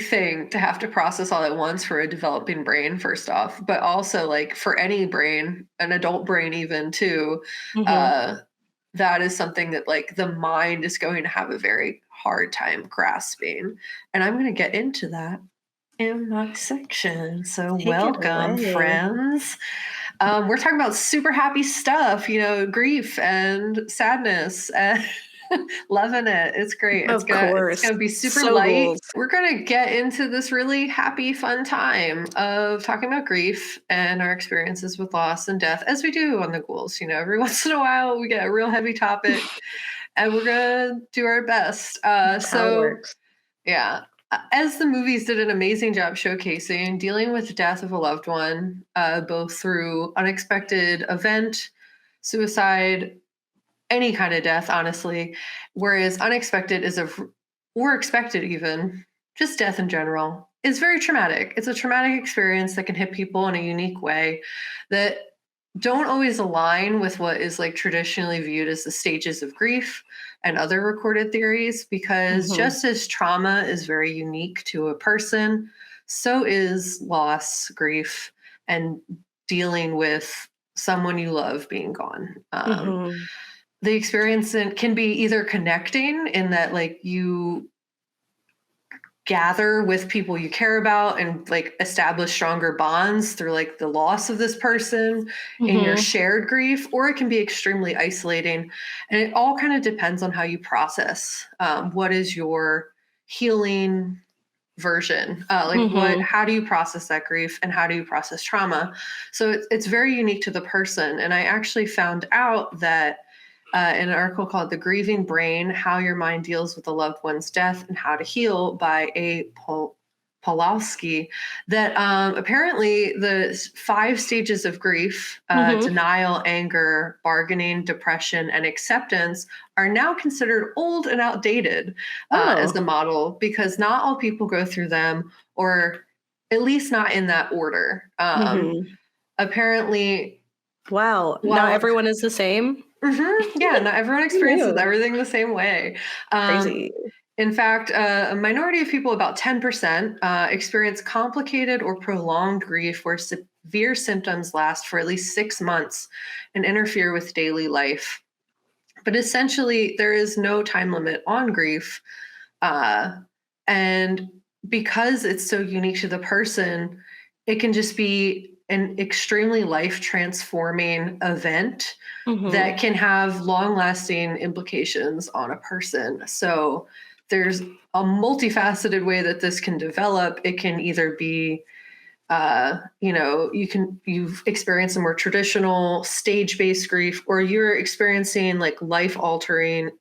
thing to have to process all at once for a developing brain, first off, but also like for any brain, an adult brain even too, Mhm. uh, that is something that like the mind is going to have a very hard time grasping. And I'm going to get into that in my section. So Take it welcome, away. friends. We're talking about super happy stuff, grief and sadness and loving it. It's great. It's Of gonna it's course. gonna be super So light. goals. We're gonna get into this really happy, fun time of talking about grief and our experiences with loss and death, as we do on the Ghouls. Every once in a while we get a real heavy topic, and we're gonna do our best. That's how it So works. yeah. As the movies did an amazing job showcasing dealing with the death of a loved one, both through unexpected event, suicide, any kind of death, honestly. Whereas unexpected or expected even, just death in general, is very traumatic. It's a traumatic experience that can hit people in a unique way that don't always align with what is like traditionally viewed as the stages of grief and other recorded theories, because Mhm. just as trauma is very unique to a person, so is loss, grief, and dealing with someone you love being gone. Mhm. The experience can be either connecting in that like you gather with people you care about and like establish stronger bonds through like the loss of this person in your Mhm. shared grief, or it can be extremely isolating. And it all kind of depends on how you process, what is your healing version, Mhm. how do you process that grief and how do you process trauma. So it's very unique to the person. And I actually found out that in an article called The Grieving Brain: How Your Mind Deals with a Loved One's Death and How to Heal by Pawlowski, that apparently the 5 stages of grief, Mhm. denial, anger, bargaining, depression, and acceptance, are now considered old and outdated as Oh. a model, because not all people go through them, or at least not in that order. Mhm. Apparently, Wow. Not while everyone is the same? yeah, not everyone Who experiences knew? everything the same way. Um, Crazy. in fact, a minority of people, about 10%, experience complicated or prolonged grief where severe symptoms last for at least 6 months and interfere with daily life. But essentially, there is no time limit on grief. Uh, and because it's so unique to the person, it can just be an extremely life transforming event Mhm. that can have long lasting implications on a person. So there's a multifaceted way that this can develop. It can either be you've experienced a more traditional stage based grief, or you're experiencing like life altering,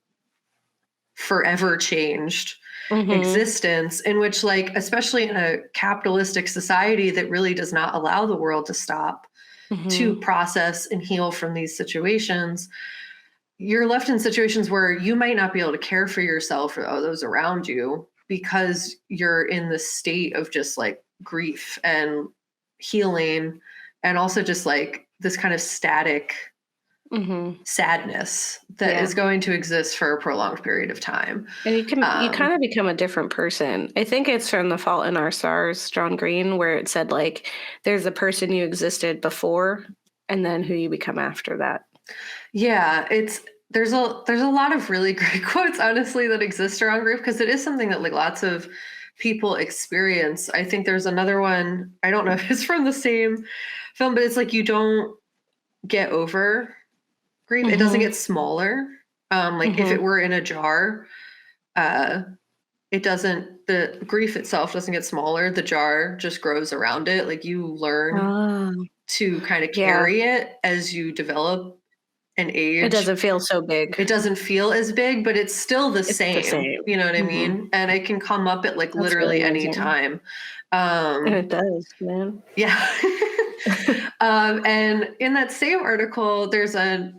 forever changed Mhm. existence, in which, like, especially in a capitalistic society that really does not allow the world to stop to Mhm. process and heal from these situations, you're left in situations where you might not be able to care for yourself or those around you, because you're in the state of just like grief and healing, and also just like this kind of static Mhm. sadness that Yeah. is going to exist for a prolonged period of time. And you Um, kind of become a different person. I think it's from The Fault in Our Stars, John Green, where it said like there's a person you existed before and then who you become after that. Yeah, there's a lot of really great quotes, honestly, that exist around grief, because it is something that like lots of people experience. I think there's another one. I don't know if it's from the same film, but it's like you don't get over grief. It doesn't Mhm. get smaller. Like if it Mhm. were in a jar, uh, it doesn't. The grief itself doesn't get smaller. The jar just grows around it. Like you learn Ah, to kind of yeah. carry it as you develop and It age. doesn't feel so big. It doesn't feel as big, but it's still the It's the same. same. You know what I Mhm. mean? And it can come up at like That's really literally any amazing. time. And Um, it does, man. yeah. And in that same article, there's a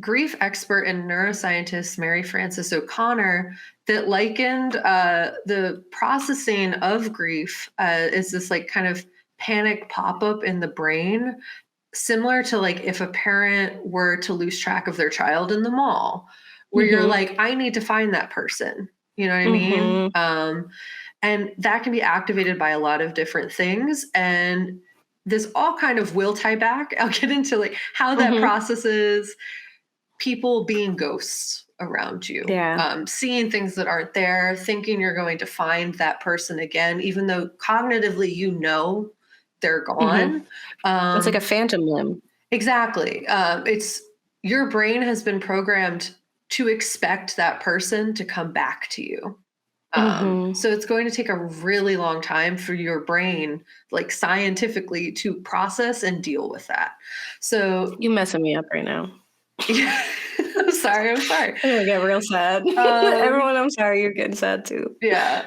grief expert and neuroscientist, Mary Frances O'Connor, that likened the processing of grief as this like kind of panic pop up in the brain, similar to like if a parent were to lose track of their child in the mall, where you're Mhm. like, I need to find that person. You know what I mean? Mhm. And that can be activated by a lot of different things. And this all kind of will tie back. I'll get into like how that Mhm. process is, people being ghosts around you, Yeah. seeing things that aren't there, thinking you're going to find that person again, even though cognitively you know they're Mhm. gone. It's like a Um, phantom limb. exactly. It's your brain has been programmed to expect that person to come back to you. Mhm. So it's going to take a really long time for your brain, like scientifically, to process and deal with that. So, You messing me up right now. yeah, I'm sorry. I'm sorry. I'm gonna get real sad. Um, Everyone, I'm sorry, you're getting sad too. yeah.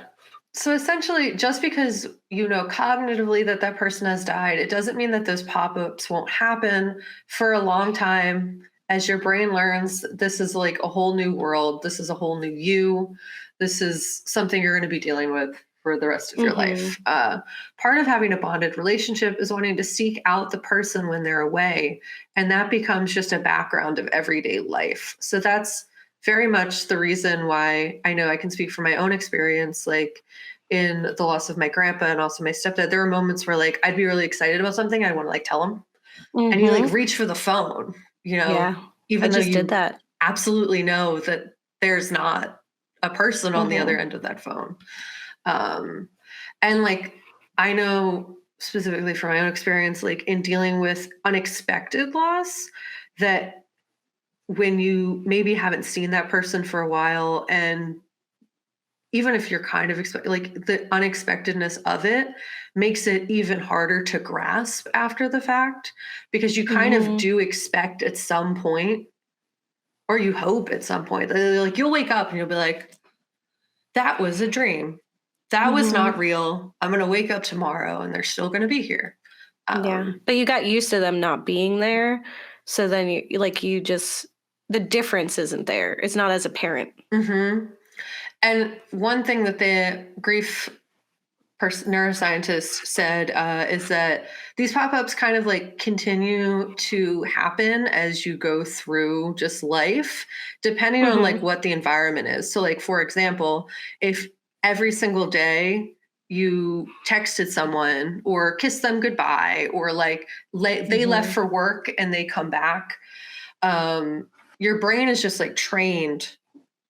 So essentially, just because you know cognitively that that person has died, it doesn't mean that those pop ups won't happen for a long time as your brain learns this is like a whole new world. This is a whole new you. This is something you're going to be dealing with for the rest of your Mhm. life. Part of having a bonded relationship is wanting to seek out the person when they're away. And that becomes just a background of everyday life. So that's very much the reason why I know I can speak from my own experience. Like, in the loss of my grandpa and also my stepdad, there were moments where like I'd be really excited about something, I want to like tell him, and you like Mhm. reach for the phone, you know, Yeah. I even though just did you that. absolutely know that there's not a person on the other Mhm. end of that phone. Um, and like I know specifically from my own experience, like in dealing with unexpected loss, that when you maybe haven't seen that person for a while and even if you're kind of like the unexpectedness of it makes it even harder to grasp after the fact because you kind of Mhm. do expect at some point or you hope at some point like you'll wake up and you'll be like that was a dream, that was not Mhm. real, I'm going to wake up tomorrow and they're still going to be here. Yeah. um But you got used to them not being there, so then you just the difference isn't there. It's not as apparent. mhm. And one thing that the grief neuroscientist said is that these pop-ups kind of like continue to happen as you go through just life depending on like Mhm. what the environment is. So like for example, if every single day you texted someone or kissed them goodbye or like they left Mhm. for work and they come back, um, your brain is just like trained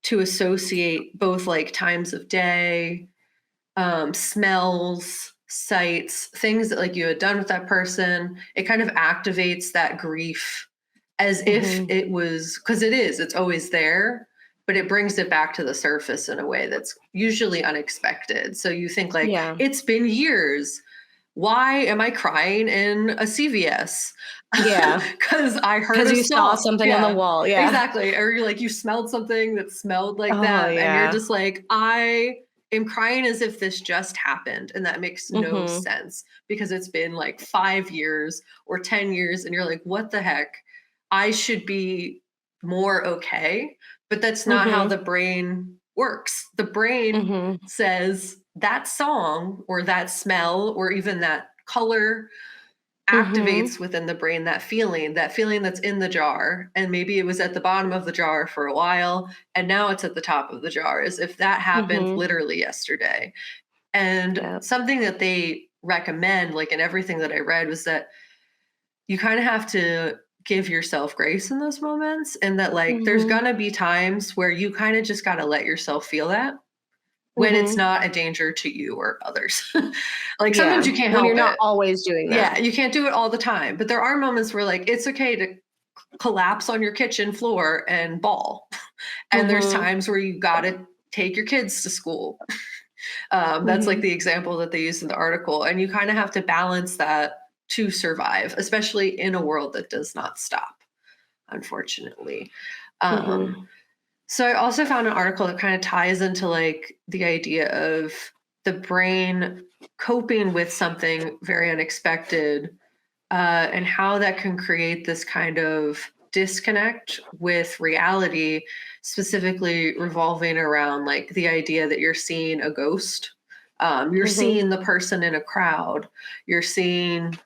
to associate both like times of day, smells, sights, things that like you had done with that person. It kind of activates that grief as if Mhm. it was, because it is, it's always there, but it brings it back to the surface in a way that's usually unexpected. So you think like, Yeah. it's been years. Why am I crying in a CVS? Yeah. Because I heard Because a you saw song. something on the Yeah, wall. Yeah. exactly. Or you like you smelled something that smelled like Oh them, and you're yeah. just like, I am crying as if this just happened, and that makes no Mhm. sense because it's been like 5 years or 10 years, and you're like, what the heck? I should be more okay, but that's not how Mhm. the brain works. The brain Mhm. says that song or that smell or even that color Mhm. activates within the brain that feeling that's in the jar. And maybe it was at the bottom of the jar for a while, and now it's at the top of the jar, as if that happened Mhm. literally yesterday. And Yeah. something that they recommend, like in everything that I read, was that you kind of have to give yourself grace in those moments, and that like there's Mhm. gonna be times where you kind of just gotta let yourself feel that when it's Mhm. not a danger to you or others. Like sometimes Yeah. you can't When you're help not it. always doing that. Yeah, you can't do it all the time, but there are moments where like it's okay to collapse on your kitchen floor and bawl. And there's Mhm. times where you got to take your kids to school. That's like Mhm. the example that they used in the article. And you kind of have to balance that to survive, especially in a world that does not stop, unfortunately. Um, Mhm. so I also found an article that kind of ties into like the idea of the brain coping with something very unexpected, and how that can create this kind of disconnect with reality, specifically revolving around like the idea that you're seeing a ghost. You're Mhm. seeing the person in a crowd. You're seeing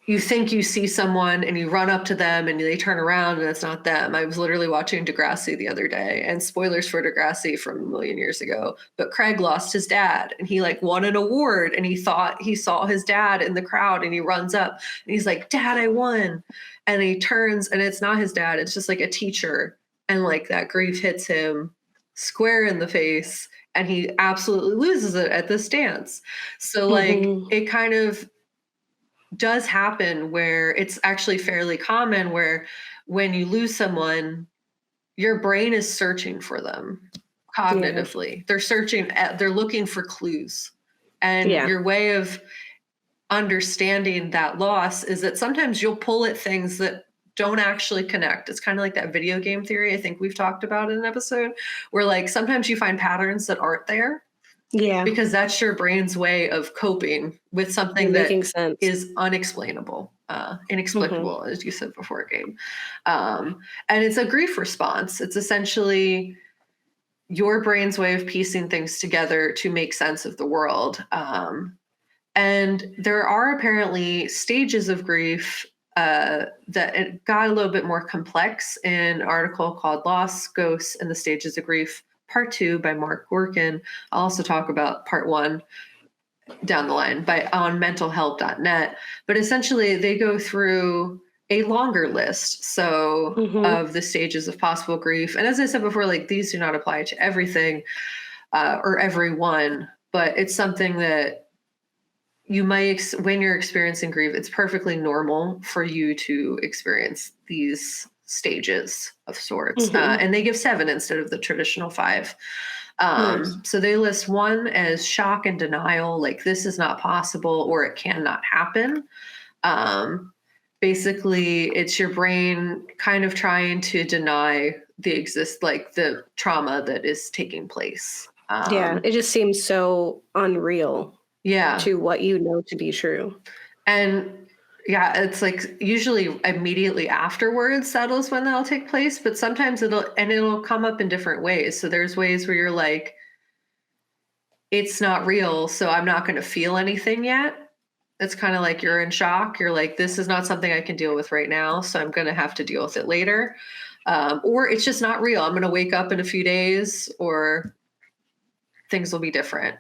you think you see someone and you run up to them and they turn around and it's not them. I was literally watching Degrassi the other day, and spoilers for Degrassi from a million years ago, but Craig lost his dad and he like won an award and he thought he saw his dad in the crowd and he runs up and he's like, "Dad, I won." And he turns and it's not his dad, it's just like a teacher. And like that grief hits him square in the face and he absolutely loses it at this dance. So like Mhm. it kind of does happen where it's actually fairly common where when you lose someone, your brain is searching for them Yeah. cognitively. They're looking for clues. And Yeah. your way of understanding that loss is that sometimes you'll pull at things that don't actually connect. It's kind of like that video game theory I think we've talked about in an episode, where like sometimes you find patterns that aren't there Yeah. because that's your brain's way of coping with You're something that making sense. is unexplainable, Mhm. inexplicable, as you said before, Game. And it's a grief response. It's essentially your brain's way of piecing things together to make sense of the world. And there are apparently stages of grief that it got a little bit more complex in an article called Loss, Ghosts, and the Stages of Grief, Part 2 by Mark Gorkin. I'll also talk about Part 1 down the line on mentalhealth.net. But essentially, they go through a longer list Mhm. of the stages of possible grief. And as I said before, like these do not apply to everything or everyone, but it's something that you might when you're experiencing grief, it's perfectly normal for you to experience these stages of sorts, Mhm. and they give 7 instead of the traditional 5. Nice. So they list 1 as shock and denial, like this is not possible or it cannot happen. um, Basically it's your brain kind of trying to deny the trauma that is taking place. Yeah. It just seems so unreal Yeah. to what you know to be true. And yeah, it's like usually immediately afterwards settles when that'll take place, but sometimes it'll come up in different ways. So there's ways where you're like, it's not real, so I'm not going to feel anything yet. It's kind of like you're in shock. You're like, this is not something I can deal with right now, so I'm going to have to deal with it later. Or it's just not real. I'm going to wake up in a few days, or things will be different.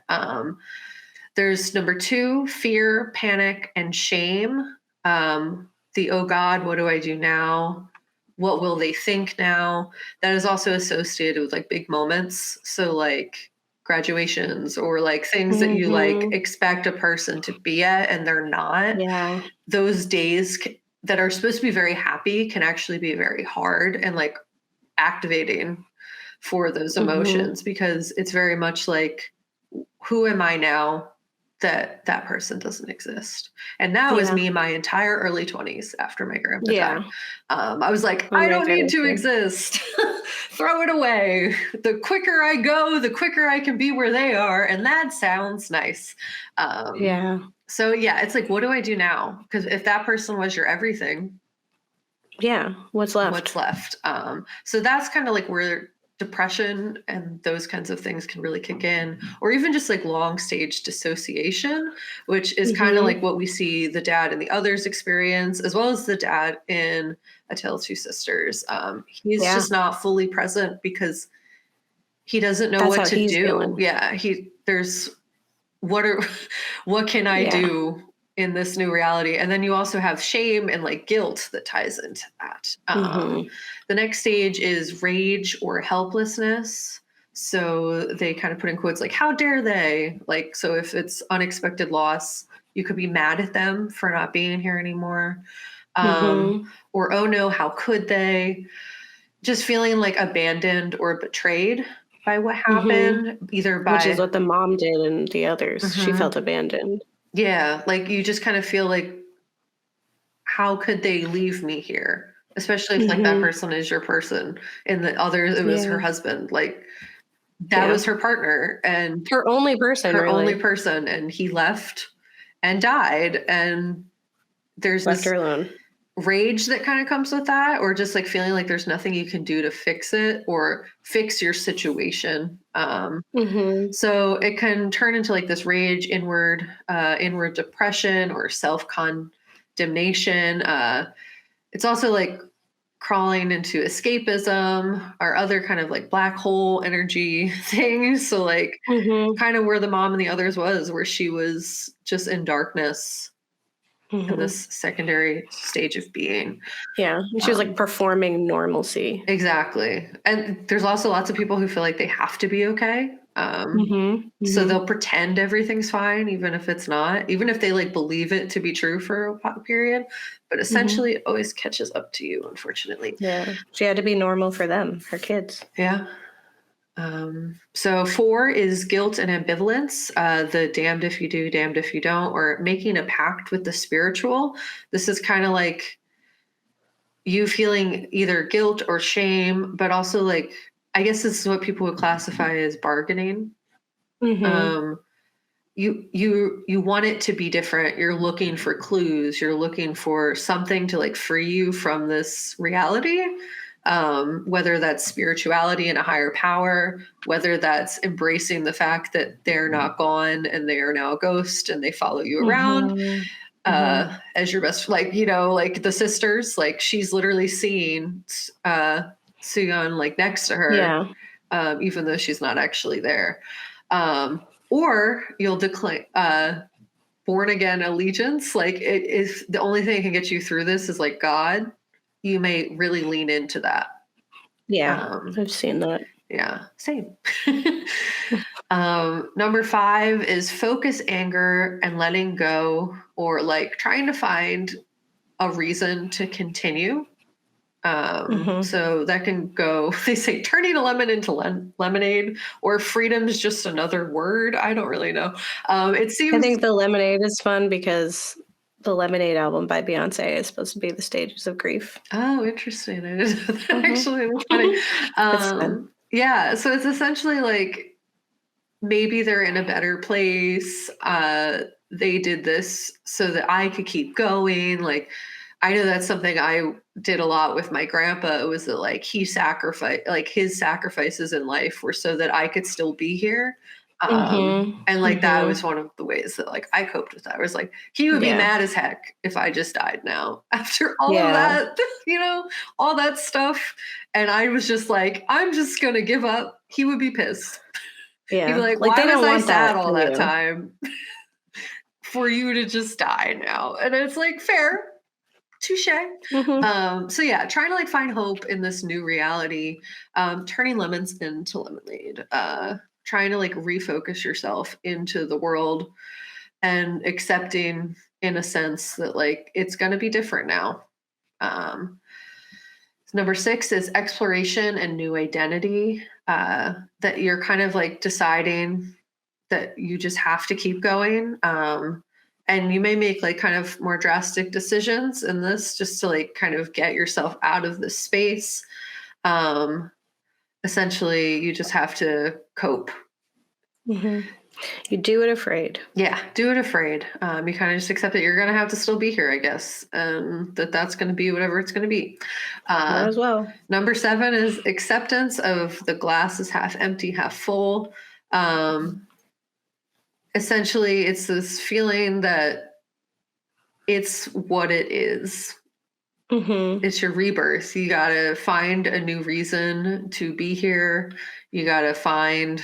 There's number 2, fear, panic, and shame. The oh God, what do I do now? What will they think now? That is also associated with like big moments. So like graduations or like things that you like Mhm. expect a person to be at and they're not. Yeah. Those days that are supposed to be very happy can actually be very hard and like activating for those Mhm. emotions because it's very much like, who am I now that that person doesn't exist? And that was Yeah. me my entire early 20s after my grandpa died. Yeah. I was like, I'm I right don't there need with to you. exist. Throw it away. The quicker I go, the quicker I can be where they are. And that sounds nice. Um, Yeah. so, yeah, it's like, what do I do now? Because if that person was your everything, Yeah. What's what's left? left? So that's kind of like where depression and those kinds of things can really kick in, or even just like long stage dissociation, which is kind of like Mhm. what we see the dad and the others experience, as well as the dad in A Tale of Two Sisters. He's Yeah. just not fully present because he doesn't know That's what how to he's do. feeling. Yeah, there's what are what can I Yeah. do in this new reality? And then you also have shame and like guilt that ties into that. Mhm. The next stage is rage or helplessness. So they kind of put in quotes like, how dare they? Like, so if it's unexpected loss, you could be mad at them for not being here anymore. Mhm. Or, oh no, how could they? Just feeling like abandoned or betrayed by what Mhm. happened, either Which is by what the mom did and the others. She felt Mhm. abandoned. Yeah, like you just kind of feel like, how could they leave me here? Especially if like that Mhm. person is your person and the other, it was her Yeah. husband. Like that Yeah. was her partner and Her only person, her only really. person, and he left and died. And there's Left her this alone. rage that kind of comes with that, or just like feeling like there's nothing you can do to fix it or fix your situation. Mhm. So it can turn into like this rage, inward depression or self damnation. It's also like crawling into escapism or other kind of like black hole energy things. So like Mm-hmm. kind of where the mom and the others was, where she was just in darkness in Mm-hmm. this secondary stage of being. Yeah. She was like performing normalcy. Exactly. And there's also lots of people who feel like they have to be okay. Mm-hmm. So Mm-hmm. they'll pretend everything's fine, even if it's not, even if they like believe it to be true for a period. But Mm-hmm. essentially, it always catches up to you, unfortunately. Yeah. She had to be normal for them, her kids. Yeah. So 4 is guilt and ambivalence, the damned if you do, damned if you don't, or making a pact with the spiritual. This is kind of like you feeling either guilt or shame, but also like, I guess this is what people would classify as bargaining. Mm-hmm. Um, you want it to be different. You're looking for clues. You're looking for something to like free you from this reality. Whether that's spirituality and a higher power, whether that's embracing the fact that they're not gone and they are now a ghost and they follow you around Mm-hmm. Mm-hmm. as your best, like, you know, like the sisters, like she's literally seeing Suyeon like next to her, Yeah. even though she's not actually there. Or you'll declare born again allegiance. Like it is the only thing that can get you through this is like God. You may really lean into that. Yeah. Um, I've seen that. yeah, same. Number 5 is focus anger and letting go, or like trying to find a reason to continue. Mm-hmm. So that can go, they say turning a lemon into lemonade, or freedom's just another word. I don't really know. It I seems, think the Lemonade is fun because the Lemonade album by Beyonce is supposed to be the stages of grief. oh, interesting. I didn't know that Mm-hmm. actually. That's funny. It's fun. Yeah. So it's essentially like, maybe they're in a better place. They did this so that I could keep going. Like, I know that's something I did a lot with my grandpa. It was that like he sacrificed, like his sacrifices in life were so that I could still be here. Mm-hmm. And like that Mm-hmm. was one of the ways that like I coped with that. I was like, he would be Yeah. mad as heck if I just died now after all of Yeah. that, you know, all that stuff. And I was just like, I'm just gonna give up. He would be pissed. He'd be Yeah. like, Like why they was don't I want that sad all for that you. time for you to just die now? And it's like, fair, touche. Mm-hmm. So yeah, trying to like find hope in this new reality, turning lemons into lemonade, trying to like refocus yourself into the world and accepting in a sense that like it's going to be different now. Um, Number 6 is exploration and new identity, that you're kind of like deciding that you just have to keep going. And you may make like kind of more drastic decisions in this just to like kind of get yourself out of this space. Um, Essentially, you just have to cope. Mm-hmm. You do it afraid. Yeah, do it afraid. You kind of just accept that you're going to have to still be here, I guess, and that's going to be whatever it's going to be. Might Uh, as well. Number 7 is acceptance of the glass is half empty, half full. Essentially, it's this feeling that it's what it is. Mm-hmm. It's your rebirth. You got to find a new reason to be here. You got to find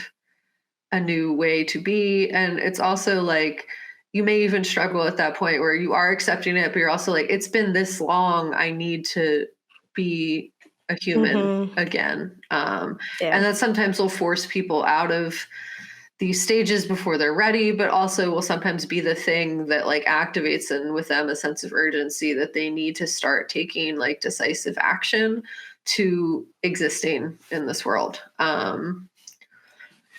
a new way to be. And it's also like you may even struggle at that point where you are accepting it, but you're also like, it's been this long. I need to be a human Mm-hmm. again. Yeah. And that sometimes will force people out of these stages before they're ready, but also will sometimes be the thing that like activates in with them a sense of urgency that they need to start taking like decisive action to existing in this world.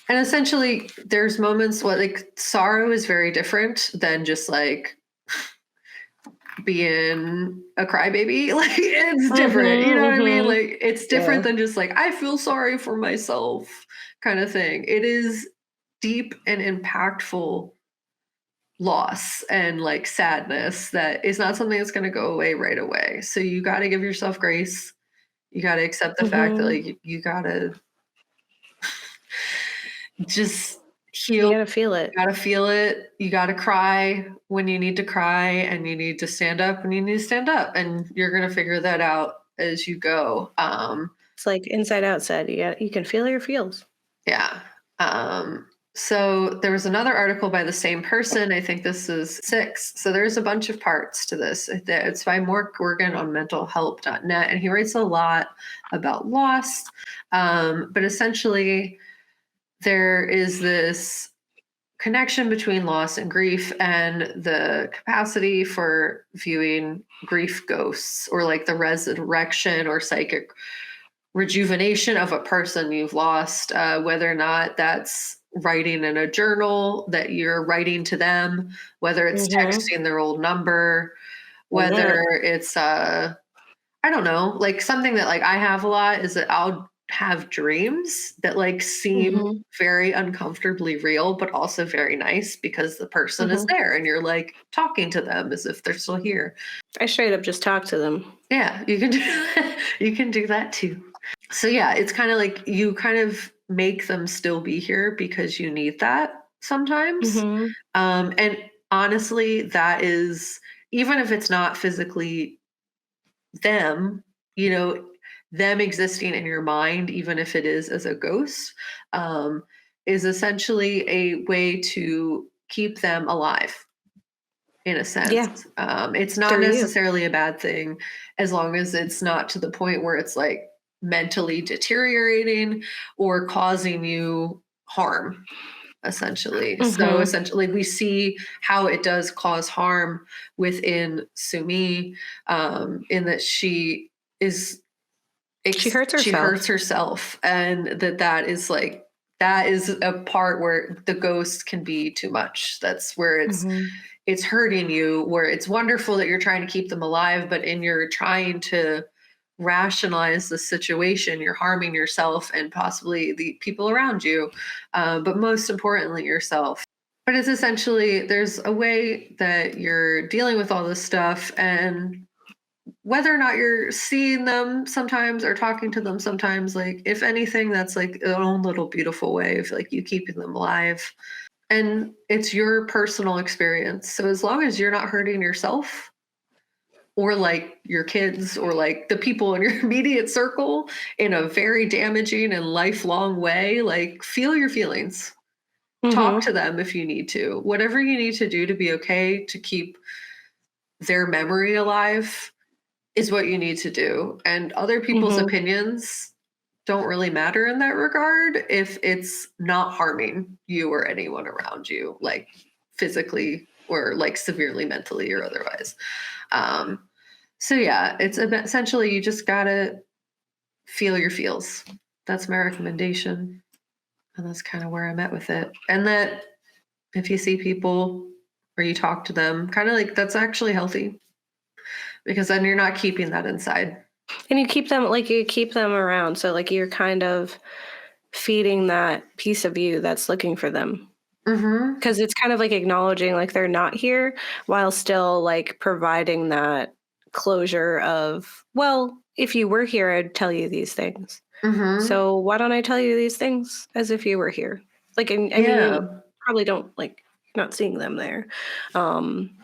And essentially there's moments where like sorrow is very different than just like being a crybaby. Like it's different. You know what I Mm-hmm. mean? Mm-hmm. Like it's different Yeah. than just like I feel sorry for myself kind of thing. It is deep and impactful loss and like sadness that is not something that's going to go away right away. So you got to give yourself grace. You got to accept the fact that Mm-hmm. like you got to just You heal. gotta feel it. You gotta feel it. You gotta cry when you need to cry, and you need to stand up when you need to stand up, and you're gonna figure that out as you go. It's like inside out said, you can feel your feels. Yeah. So there was another article by the same person. I think this is 6. So there's a bunch of parts to this. It's by Mark Gorgon on mentalhelp.net, and he writes a lot about loss. But essentially, there is this connection between loss and grief and the capacity for viewing grief ghosts, or like the resurrection or psychic rejuvenation of a person you've lost, whether or not that's writing in a journal that you're writing to them, whether it's Mm-hmm. texting their old number, And that. whether it's I don't know, like something that like I have a lot is that I'll have dreams that like seem Mm-hmm. very uncomfortably real, but also very nice because the person is Mm-hmm. there and you're like talking to them as if they're still here. I straight up just talk to them. Yeah, you can do you can do that too. So yeah, it's kind of like you kind of make them still be here because you need that sometimes. Mm-hmm. And honestly, that is, even if it's not physically them, you know, them existing in your mind, even if it is as a ghost, um, is essentially a way to keep them alive in a sense. Yeah, It's not through you. necessarily a bad thing as long as it's not to the point where it's like mentally deteriorating or causing you harm, essentially. So Mm-hmm. essentially, we see how it does cause harm within Sumi, in that is She hurts she hurts herself. herself, and that is like that is a part where the ghost can be too much. That's where Mm-hmm. it's hurting you, where it's wonderful that you're trying to keep them alive, but in your trying to rationalize the situation, you're harming yourself and possibly the people around you, but most importantly yourself. But it's essentially, there's a way that you're dealing with all this stuff, and whether or not you're seeing them sometimes or talking to them sometimes, like if anything, that's like an own little beautiful way of like you keeping them alive. And it's your personal experience. So as long as you're not hurting yourself or like your kids or like the people in your immediate circle in a very damaging and lifelong way, like feel your feelings. Talk Mm-hmm. to them if you need to. Whatever you need to do to be okay to keep their memory alive is what you need to do. And other people's Mm-hmm. opinions don't really matter in that regard if it's not harming you or anyone around you, like physically or like severely mentally or otherwise. Um, so yeah, it's essentially you just gotta feel your feels. That's my recommendation, and that's kind of where I'm at with it. And that if you see people or you talk to them, kind of like that's actually healthy because then you're not keeping that inside. And you keep them around. So like you're kind of feeding that piece of you that's looking for them. Mm-hmm. Because it's kind of like acknowledging like they're not here while still like providing that closure of, well, if you were here, I'd tell you these things. Mm-hmm. So why don't I tell you these things as if you were here? Like, I mean, you Yeah. probably don't like not seeing them there. Um,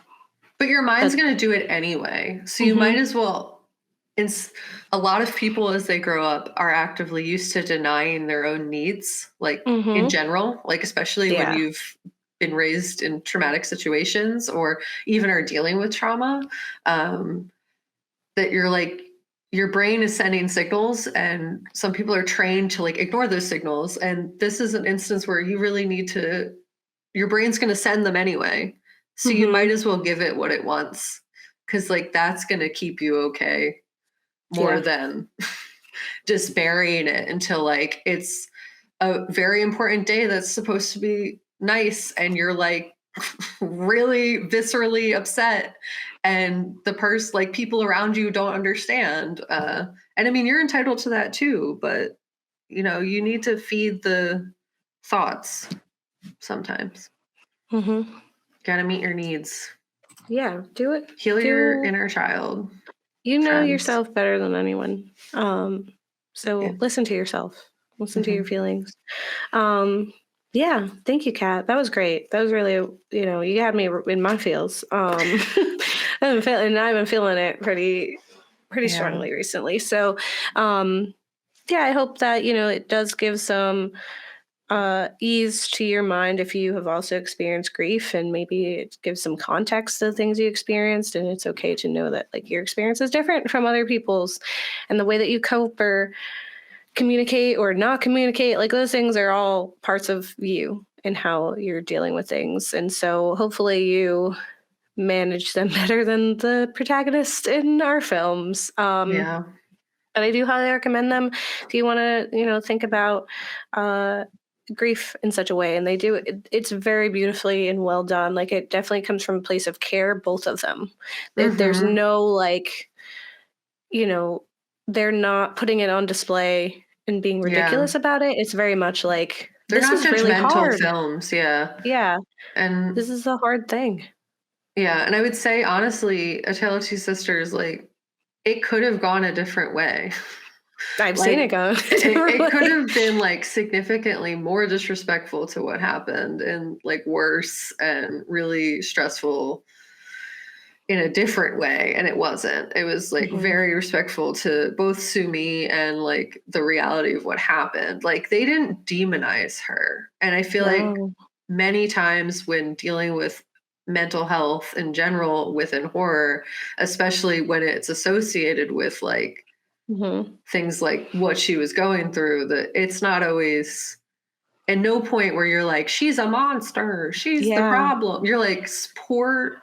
But your mind's but going to do it anyway. So you might mm-hmm, as well. A lot of people, as they grow up, are actively used to denying their own needs, like in mm-hmm, general, like especially when yeah, you've been raised in traumatic situations or even are dealing with trauma. Um, that you're like, your brain is sending signals, and some people are trained to like ignore those signals. And this is an instance where you really need to, your brain's going to send them anyway. So you might mm-hmm, as well give it what it wants, because like that's going to keep you okay more yeah, than just burying it until like it's a very important day that's supposed to be nice and you're like really viscerally upset, and the person, like people around you don't understand, and I mean you're entitled to that too, but you know you need to feed the thoughts sometimes. mm-hmm, Gotta meet your needs. yeah. Do it. Heal your Do inner child, you know friends. yourself better than anyone? Yeah. So listen to yourself. Listen to your Hmm. feelings. Um, Yeah, thank you, Kat. That was great. That was really, you had me in my feels. I've been feeling it pretty Yeah. strongly recently. So, um, yeah, I hope that it does give some ease to your mind if you have also experienced grief, and maybe it gives some context to the things you experienced, and it's okay to know that like your experience is different from other people's, and the way that you cope or communicate or not communicate, like those things are all parts of you and how you're dealing with things. And so hopefully you manage them better than the protagonist in our films. Yeah. But I do highly recommend them if you want to, think about uh, grief in such a way. And they do, it's very beautifully and well done. Like it definitely comes from a place of care, both of them. There's Mm-hmm. no like, you know, they're not putting it on display and being Yeah. ridiculous about it. It's very much like, They're this not is really judgmental hard. films. Yeah. Yeah, And this is a hard thing. yeah. And I would say, honestly, A Tale of Two Sisters, like, it could have gone a different way. I've seen it Like, go a different it could way. have been like significantly more disrespectful to what happened and like worse and really stressful in a different way, and it wasn't. It was like Hmm. very respectful to both Sumi and like the reality of what happened. Like they didn't demonize her, and I feel like No. many times when dealing with mental health in general within horror, especially when it's associated with like Hmm. things like what she was going through, that it's not always, at no point where you're like, she's a monster, she's the Yeah. problem. You're like, poor,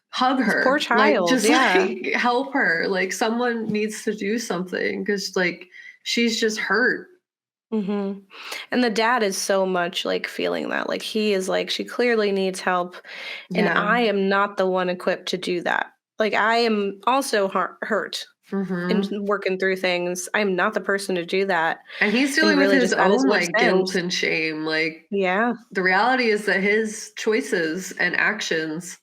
hug This poor her, like child. just Yeah. like help her, like someone needs to do something because like she's just hurt. Hmm. And the dad is so much like feeling that. Like he is like, she clearly needs help. And Yeah. I am not the one equipped to do that. Like I am also hurt and Hmm. working through things. I'm not the person to do that. And he's And dealing with really his just got his own wits like end. guilt and shame. Like Yeah. the reality is that his choices and actions,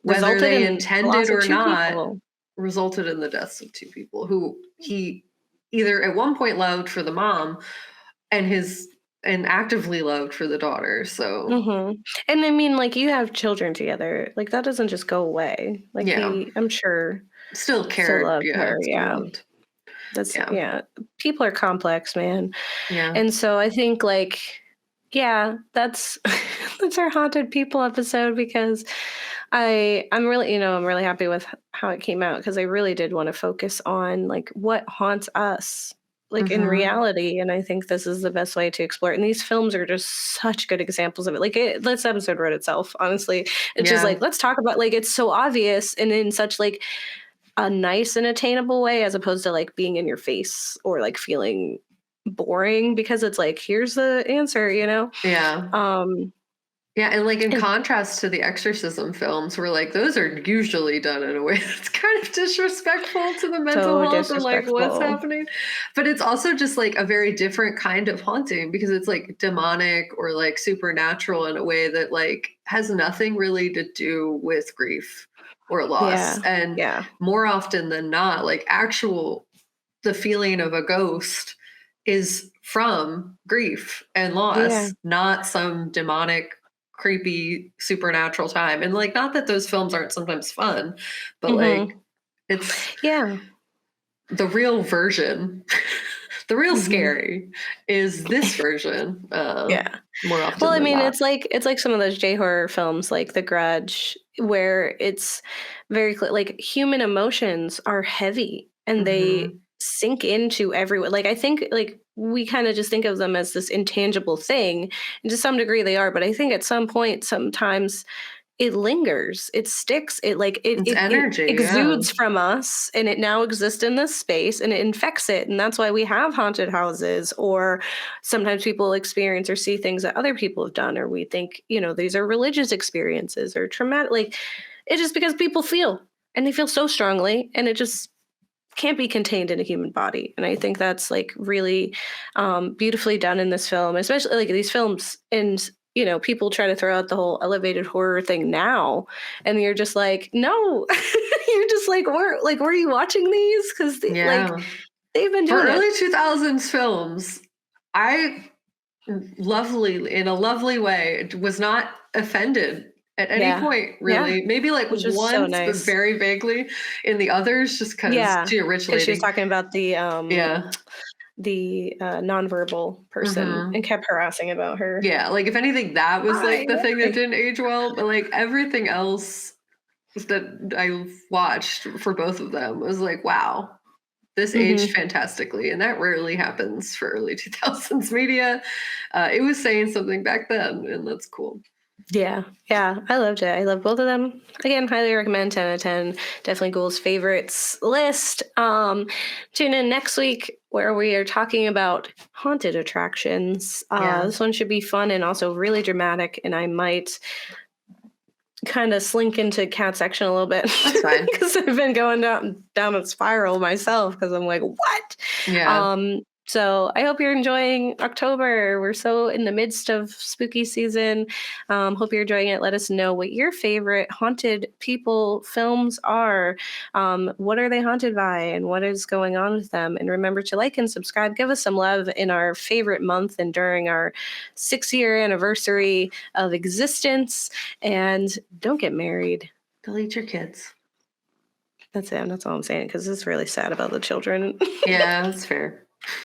whether Resulted they in the intended loss of or two not, people. resulted in the deaths of two people who he either at one point loved for the mom and his and actively loved for the daughter. So Hmm. And I mean, like, you have children together. Like, that doesn't just go away. Like, yeah, I'm sure, still still cared. loved Yeah, her. still Yeah. loved. That's, Yeah, yeah. People are complex, man. yeah. And so I think, like, yeah, that's that's our haunted people episode because I'm really happy with how it came out because I really did want to focus on like what haunts us like in Hmm. reality, and I think this is the best way to explore it. And these films are just such good examples of it. Like this episode wrote itself, honestly. It's just Yeah, like let's talk about, like, it's so obvious and in such like a nice and attainable way as opposed to like being in your face or like feeling boring because it's like here's the answer. yeah. um Yeah, and like in and contrast to the exorcism films, where like those are usually done in a way that's kind of disrespectful to the mental so health and like what's disrespectful. happening. But it's also just like a very different kind of haunting because it's like demonic or like supernatural in a way that like has nothing really to do with grief or loss. Yeah. And Yeah. more often than not, like actual the feeling of a ghost is from grief and Yeah. loss, not some demonic, creepy, supernatural time. And like, not that those films aren't sometimes fun, but like, Mhm. it's Yeah. the real version. The real Mhm. scary is this version, Yeah. more Well, often I than mean, not. it's like some of those J-horror films like The Grudge where it's very clear like human emotions are heavy and they Hmm. sink into everyone. Like I think like we kind of just think of them as this intangible thing, and to some degree they are, but I think at some point sometimes it lingers, it sticks, it like It's it energy, yeah. exudes from us and it now exists in this space and it infects it, and that's why we have haunted houses, or sometimes people experience or see things that other people have done, or we think these are religious experiences or traumatic, like it's just because people feel, and they feel so strongly, and it just can't be contained in a human body. And I think that's like really beautifully done in this film, especially like these films. And people try to throw out the whole elevated horror thing now, and you're just like, no, you're just like, were you watching these? Because like Yeah. they've been For doing it. early 2000s films, I lovely in a lovely way. It was not offended at any Yeah. point, Yeah. really. Maybe like Which is so once, but nice. very vaguely in the others, just because Yeah. she's a rich Because she was lady. talking about Yeah. the nonverbal person and Hmm. kept harassing about her. Yeah. Like if anything, that was Why? like the thing that Why? didn't age well. But like everything else that I watched for both of them was like, wow, this aged Mhm. fantastically. And that rarely happens for early 2000s media. It was saying something back then, and that's cool. Yeah, yeah, I loved it. I love both of them. Again, highly recommend 10 out of 10. Definitely Ghoul's favorites list. Tune in next week where we are talking about haunted attractions. Yeah, This one should be fun and also really dramatic, and I might kind of slink into cat section a little bit that's fine. because I've been going down a spiral myself because I'm like, what? Yeah. So I hope you're enjoying October. We're so in the midst of spooky season. Hope you're enjoying it. Let us know what your favorite haunted people films are. What are they haunted by, and what is going on with them? And remember to like and subscribe. Give us some love in our favorite month and during our 6-year anniversary of existence. And don't get married. Delete your kids. That's it. That's all I'm saying because it's really sad about the children. Yeah, that's fair.